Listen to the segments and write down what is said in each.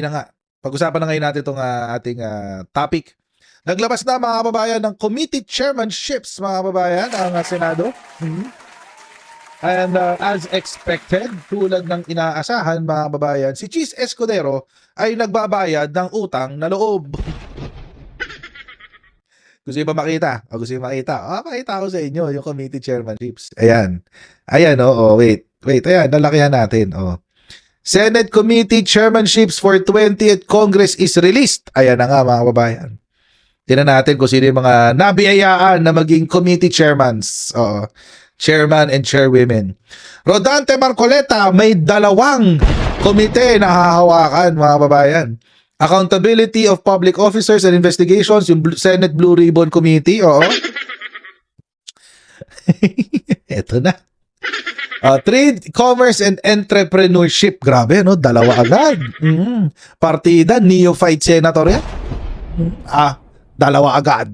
na nga. Pag-usapan na ngayon natin itong ating topic. Naglabas na mga kababayan ng committee chairmanships mga kababayan ang Senado. And as expected, tulad ng inaasahan mga kababayan, si Chis Escudero ay nagbabayad ng utang na loob. Gusto niyo ba makita? O gusto niyo makita? Pakita ko sa inyo yung committee chairmanships. Ayan. Ayan, wait. Ayan, nalakihan natin. Senate Committee Chairmanships for 20th Congress is released. Ayan na nga mga kababayan. Tingnan natin kung sino yung mga nabiyayaan na maging committee chairmans. Chairman and chairwomen. Rodante Marcoleta, may 2 komite na hahawakan mga kababayan. Accountability of Public Officers and Investigations, yung Senate Blue Ribbon Committee. Eto na. Trade, Commerce and Entrepreneurship. Grabe, no? 2 agad. Partida, neophyte senator yan. 2 agad.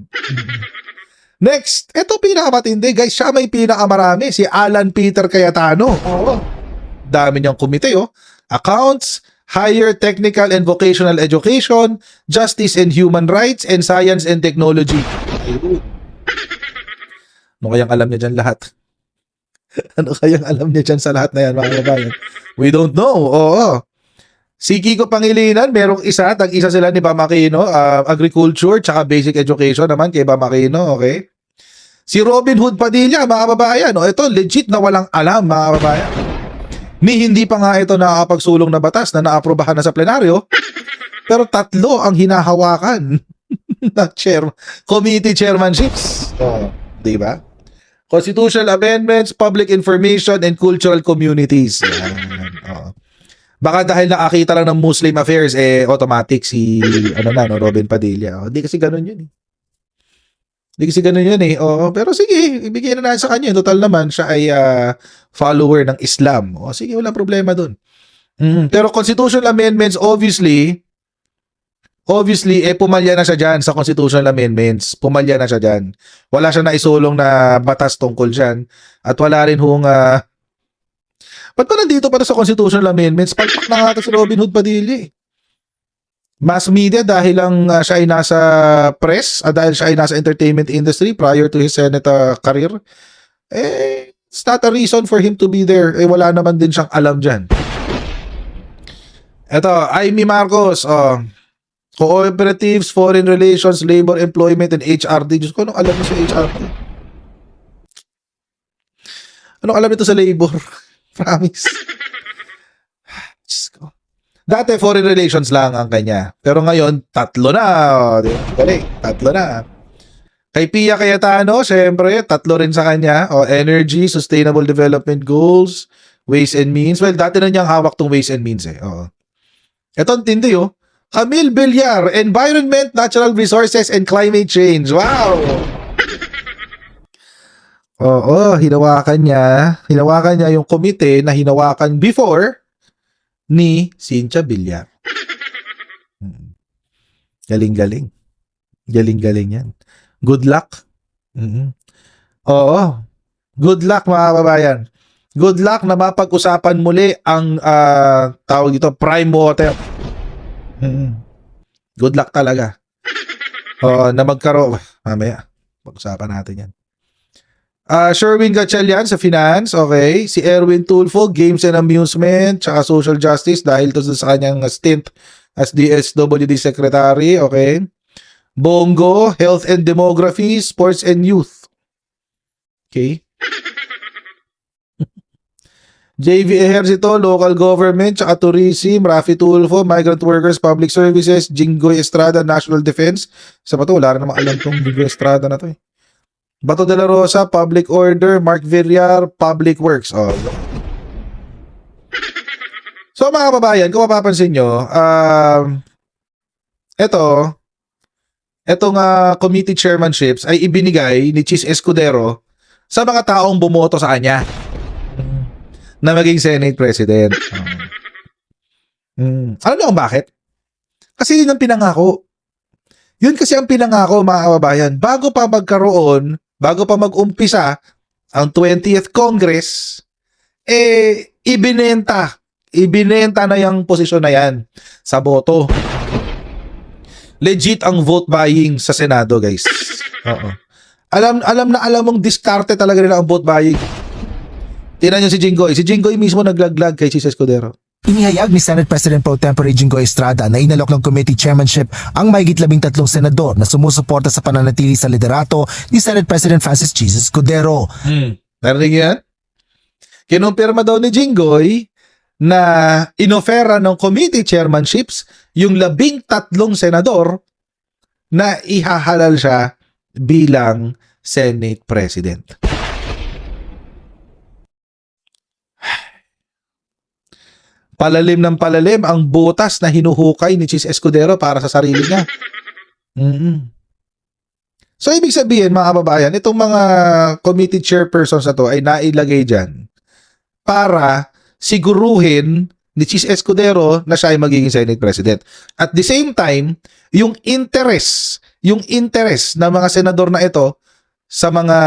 Next, ito pinakamatindi, guys. Siya may pinakamarami. Si Alan Peter Cayetano. Dami niyang komite, Accounts, Higher Technical and Vocational Education, Justice and Human Rights, and Science and Technology. Ano kayang alam niya dyan lahat? Ano kayang alam niya dyan sa lahat na yan, mga kababayan? We don't know. Si Kiko Pangilinan, merong isa, tag-isa sila ni Bam Aquino, Agriculture, tsaka Basic Education naman kay Bam Aquino, okay? Si Robin Hood Padilla, mga kababayan, ito legit na walang alam, mga kababayan. Hindi pa nga ito nakakapagsulong na batas na naaprobahan na sa plenaryo, pero 3 ang hinahawakan na committee chairmanships. Di ba? Constitutional amendments, public information, and cultural communities. Baka dahil nakakita lang ng Muslim affairs, automatic si Robin Padilla. Hindi kasi ganun yun. Pero sige, ibigay na natin sa kanya. Total naman, siya ay follower ng Islam. Sige, walang problema dun. Pero constitutional amendments, obviously, pumalya na siya dyan sa constitutional amendments. Pumalya na siya dyan. Wala siya naisulong na batas tungkol dyan. At wala rin ba't pa nandito pa sa constitutional amendments? Palpak na nga si Robin Hood Padilla. Mass media dahil lang siya ay nasa press, dahil siya ay nasa entertainment industry prior to his Senate career. It's not a reason for him to be there. Wala naman din siyang alam dyan. Ito, Amy Marcos, Cooperatives, Foreign Relations, Labor, Employment, and HRD. Diyos ko, anong alam mo sa HRD? Anong alam nito sa labor? Promise. Diyos ko. Dati, Foreign Relations lang ang kanya. Pero ngayon, 3 na. Galing, 3 na. Kay Pia Cayetano, syempre, 3 rin sa kanya. Energy, Sustainable Development Goals, Ways and Means. Well, dati na niyang hawak tong Ways and Means. Ito ang tindi, Camille Villar, Environment, Natural Resources, and Climate Change. Wow! Hinawakan niya yung komite na hinawakan before ni Cynthia Villar. Galing-galing. Galing-galing yan. Good luck. Good luck mga kababayan. Good luck na mapag-usapan muli ang tawag dito, prime water. Good luck talaga. Na magkaroon. Mamaya, pag-usapan natin yan. Sherwin Gatchalian sa Finance, okay. Si Erwin Tulfo, Games and Amusement, tsaka Social Justice dahil to sa kanyang stint as DSWD Secretary, okay. Bongo, Health and Demography, Sports and Youth. Okay. JV Ejercito, Local Government, tsaka Tourism, Rafi Tulfo, Migrant Workers, Public Services, Jinggoy Estrada, National Defense. Sa ba ito? Wala rin naman alam tong Jinggoy Estrada na to Bato de la Rosa, Public Order, Mark Villar, Public Works. So mga kababayan, kung mapapansin nyo, etong committee chairmanships ay ibinigay ni Chis Escudero sa mga taong bumoto sa kanya na maging Senate President. Alam niyo kung bakit? Kasi yun ang pinangako. Yun kasi ang pinangako mga kababayan. Bago pa mag-umpisa ang 20th Congress, ibinenta Ibinenta na yung posisyon na yan sa boto. Legit ang vote buying sa Senado, guys. Oo. Alam mong diskarte talaga nila ang vote buying. Tingnan niyo si Jinggoy. Si Jinggoy mismo naglaglag kay Chis Escudero. Inihayag ni Senate President Pro Tempore Jinggoy Estrada na inalok ng committee chairmanship ang mahigit 13 senador na sumusuporta sa pananatili sa liderato ni Senate President Francis Chis Escudero. Narinig yan? Kinumpirma daw ni Jinggoy na inofera ng committee chairmanships yung 13 senador na ihahalal siya bilang Senate President. Palalim ng palalim ang butas na hinuhukay ni Chis Escudero para sa sarili niya. So, ibig sabihin, mga kababayan, itong mga committee chairpersons na to ay nailagay dyan para siguruhin ni Chis Escudero na siya ay magiging Senate President. At the same time, yung interest ng mga senador na ito sa mga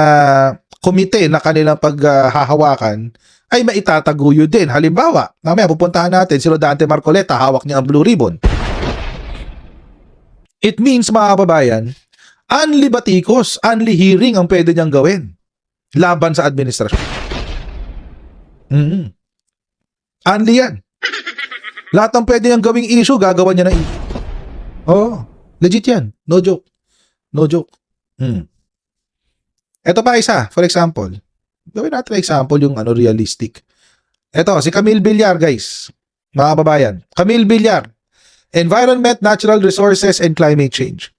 komite na kanilang paghahawakan ay maitataguyod din. Halimbawa, mamaya pupuntahan natin si Rodante Marcoleta, hawak niya ang blue ribbon. It means, mga kababayan, only batikos, only hearing ang pwede niyang gawin laban sa administrasyon. Only yan. Lahat ng pwede niyang gawing issue, gagawa niya na issue. Oh, legit yan. No joke. No joke. Ito pa isa, for example. Gawin natin example yung realistic. Ito, si Camille Villar, guys. Mga kababayan. Camille Villar. Environment, Natural Resources, and Climate Change.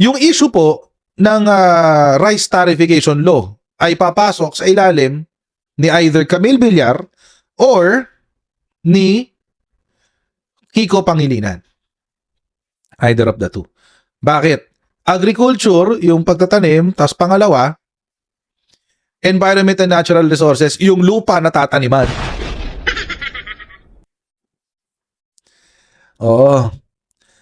Yung issue po ng rice tarification law ay papasok sa ilalim ni either Camille Villar or ni Kiko Pangilinan. Either of the two. Bakit? Agriculture, yung pagtatanim, tapos pangalawa, Environment and Natural Resources, yung lupa na tataniman. Oo.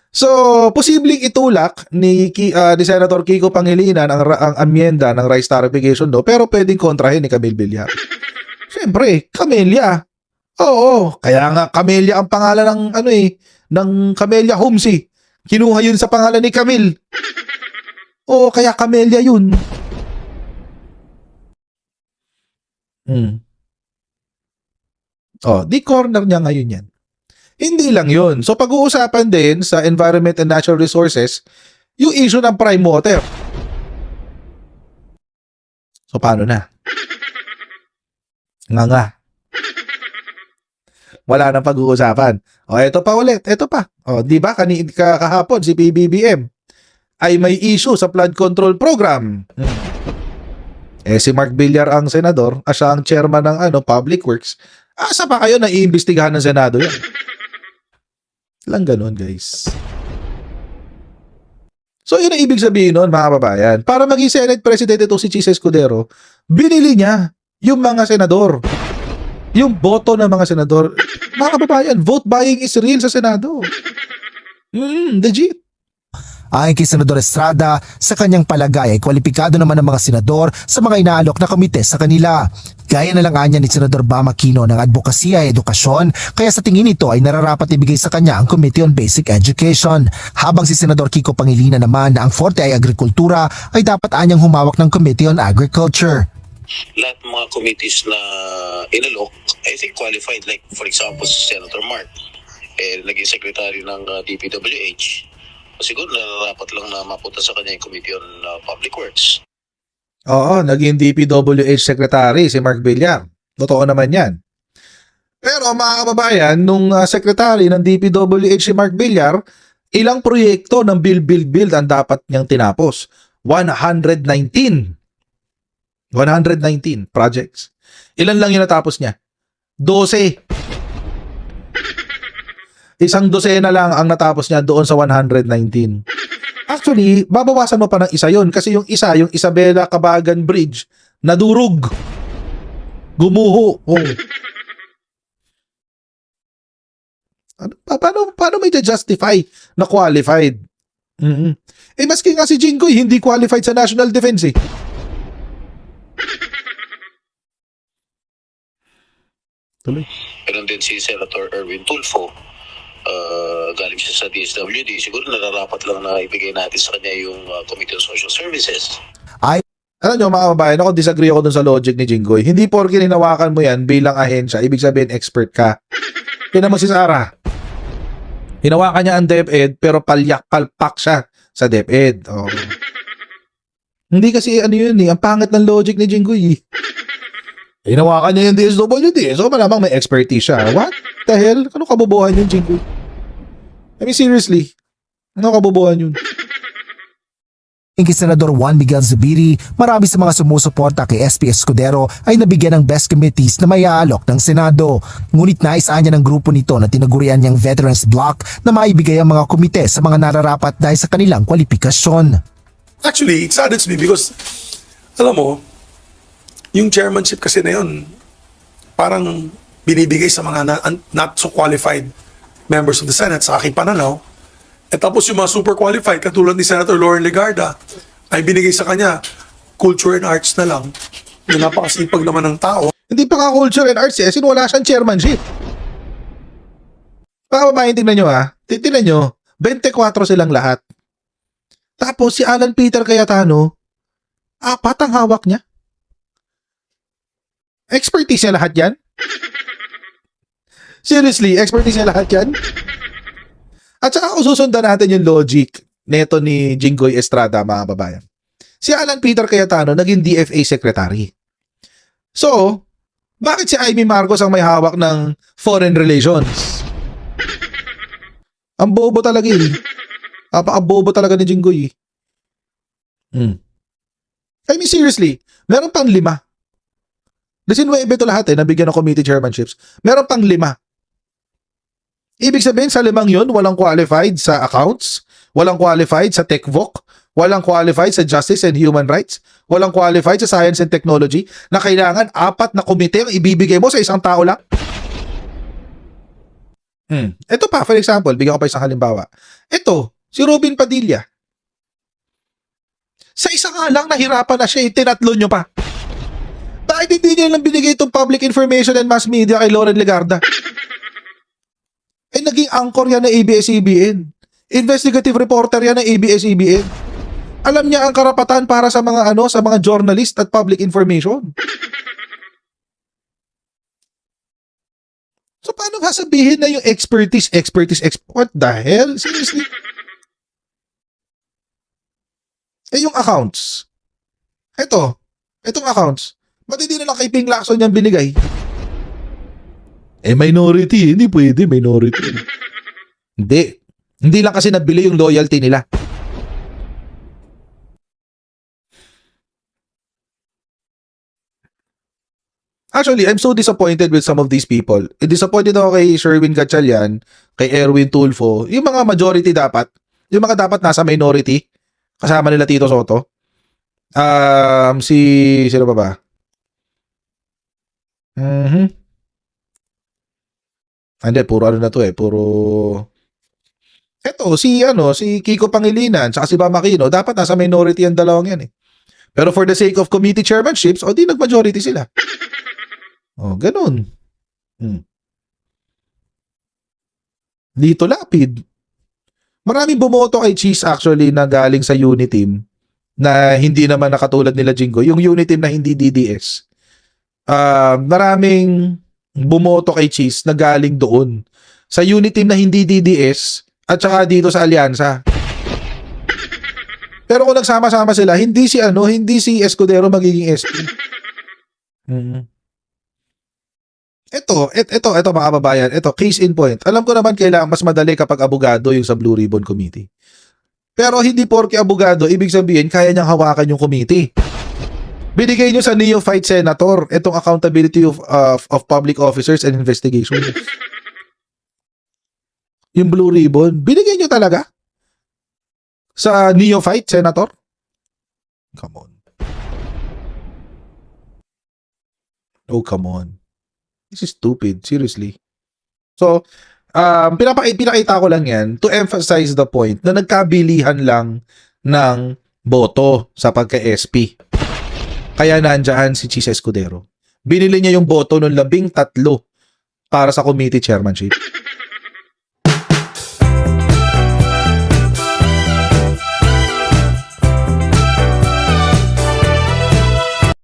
So, posibleng itulak ni Senator Kiko Pangilinan ang amyenda ng rice tarification law, pero pwedeng kontrahin ni Camille Villar. Siyempre, Camellia. Oo, kaya nga Camellia ang pangalan ng Camellia Homes eh. Kinuha yun sa pangalan ni Camille. Oo, kaya Camellia yun. Oh, di corner niya ngayon yan. Hindi lang yun. So, pag-uusapan din sa Environment and Natural Resources, yung issue ng prime water. So, paano na? Nga. Wala nang pag-uusapan. O, eto pa ulit. Eto pa. O, di ba? Kahapon, si PBBM ay may issue sa flood control program. Si Mark Villar ang senador, siya ang chairman ng Public Works. Asa pa kayo na iimbestigahan ng Senado yan? Lang ganun, guys. So, yun ang ibig sabihin nun, mga kababayan. Para maging Senate President ito si Chis Escudero, binili niya yung mga senador. Yung boto ng mga senador. Mga kababayan, vote buying is real sa Senado. Legit. Ayon kay Senador Estrada, sa kanyang palagay ay kwalipikado naman ang mga senador sa mga inaalok na komite sa kanila. Gaya na lang anya ni Senador Bam Aquino ng advokasya at edukasyon, kaya sa tingin nito ay nararapat ibigay sa kanya ang Committee on Basic Education. Habang si Senador Kiko Pangilinan naman na ang forte ay agrikultura, ay dapat anyang humawak ng Committee on Agriculture. Lahat ng mga committees na inalok, I think qualified. Like for example, si Senator Mark, naging secretary ng DPWH. Siguro nararapat lang na mapunta sa kanya yung Committee on Public Works. Oo, naging DPWH Secretary si Mark Villar. Totoo naman yan. Pero mga kababayan, nung secretary ng DPWH si Mark Villar, ilang proyekto ng build ang dapat niyang tinapos? 119 projects. Ilan lang yung natapos niya? 12. Isang dosena lang ang natapos niya doon sa 119. Actually, babawasan mo pa ng isa yon kasi yung Isabela Cabagan Bridge, nadurog. Gumuho. Oh. Paano may justify na qualified? Maski nga si Jinggoy, hindi qualified sa national defense eh. Tuloy. Meron din si Senator Erwin Tulfo. Galing siya sa DSWD. Siguro nararapat lang na ibigay natin sa kanya yung Committee on Social Services. Alam nyo mga kababayan, ako disagree ako dun sa logic ni Jinggoy. Hindi porke hinawakan mo yan bilang ahensya, ibig sabihin expert ka. Tingnan mo si Sarah. Hinawakan niya ang DepEd pero palpak siya sa DepEd. Oh. Hindi kasi ano yun ang pangit ng logic ni Jinggoy. Hinawakan niya yung DSWD, so malamang may expertise siya. What the hell? Ano kabubuhan yun, Jinggoy? I mean, seriously. Ano kabubuhan yun? Kay Senador Juan Miguel Zubiri, marami sa mga sumusuporta kay SP Escudero ay nabigyan ng best committees na may aalok ng Senado. Ngunit naisaan niya ng grupo nito na tinagurian niyang Veterans Block na maibigay ang mga komite sa mga nararapat dahil sa kanilang kwalifikasyon. Actually, it saddens me because, alam mo, yung chairmanship kasi na yun, parang binibigay sa mga not so qualified members of the Senate sa aking pananaw. At tapos yung mga super qualified, katulad ni Senator Lauren Legarda, ay binigay sa kanya culture and arts na lang, na napakasipag naman ng tao. Hindi pa nga culture and arts sin wala siyang chairmanship. Baka babayin, tingnan nyo tingnan nyo, 24 silang lahat. Tapos si Alan Peter Cayetano, 4 ang hawak niya. Expertise niya lahat yan? Seriously, expertise niya lahat yan? At saka kung susundan natin yung logic neto ni Jinggoy Estrada, mga babayan. Si Alan Peter Cayetano naging DFA secretary. So, bakit si Amy Marcos ang may hawak ng foreign relations? Ang bobo talaga Apaka-bobo talaga ni Jinggoy I mean, seriously, meron pang 5. 19 ito lahat nabigyan ng committee chairmanships. Meron pang 5. Ibig sabihin sa 5 yun, walang qualified sa accounts, walang qualified sa TechVoc, walang qualified sa Justice and Human Rights, walang qualified sa Science and Technology, na kailangan 4 na komite ang ibibigay mo sa isang tao lang. Ito pa, for example, bigyan ko pa isang halimbawa. Ito, si Robin Padilla. Sa isa nga lang, nahirapan na siya, tinatlo nyo pa. Bakit hindi niya lang binigay itong public information and mass media kay Lauren Legarda? Naging anchor yan ng ABS-CBN. Investigative reporter yan ng ABS-CBN. Alam niya ang karapatan para sa mga sa mga journalist at public information. So paano nga sabihin na yung expertise, what the hell? Seriously? Yung accounts. Itong accounts. Ba't hindi na lang kay Ping Lacson yan binigay? Minority. Hindi pwede, minority. Hindi lang kasi nabili yung loyalty nila. Actually, I'm so disappointed with some of these people. Disappointed ako kay Sherwin Gatchalian, kay Erwin Tulfo. Yung mga majority dapat, yung mga dapat nasa minority, kasama nila Tito Soto. Sino pa ba? Hindi, puro na to puro... Eto, si Kiko Pangilinan, saka si Bam Aquino, dapat nasa minority ang dalawang yan Pero for the sake of committee chairmanships, di nag-majority sila. Ganun. Dito Lapid. Maraming bumoto kay Cheese actually na galing sa Uniteam na hindi naman nakatulad nila Jinggoy. Yung Uniteam na hindi DDS. Maraming bumoto kay Cheese na galing doon. Sa Uniteam na hindi DDS at saka dito sa Alyansa. Pero kung nagsama-sama sila, hindi si Escudero magiging SP. Ito mga kababayan, case in point. Alam ko naman kailangan mas madali kapag abogado yung sa Blue Ribbon Committee. Pero hindi porke abogado, ibig sabihin kaya niyang hawakan yung committee. Binigay niyo sa neophyte senator itong accountability of public officers and investigations. Yung Blue Ribbon, binigay niyo talaga sa neophyte senator? Come on. Oh, come on. This is stupid, seriously. So, pinakita ko lang yan to emphasize the point na nagkabilihan lang ng boto sa pagka-SP. Kaya nandiyan si Cheese Escudero. Binili niya yung boto ng 13 para sa committee chairmanship.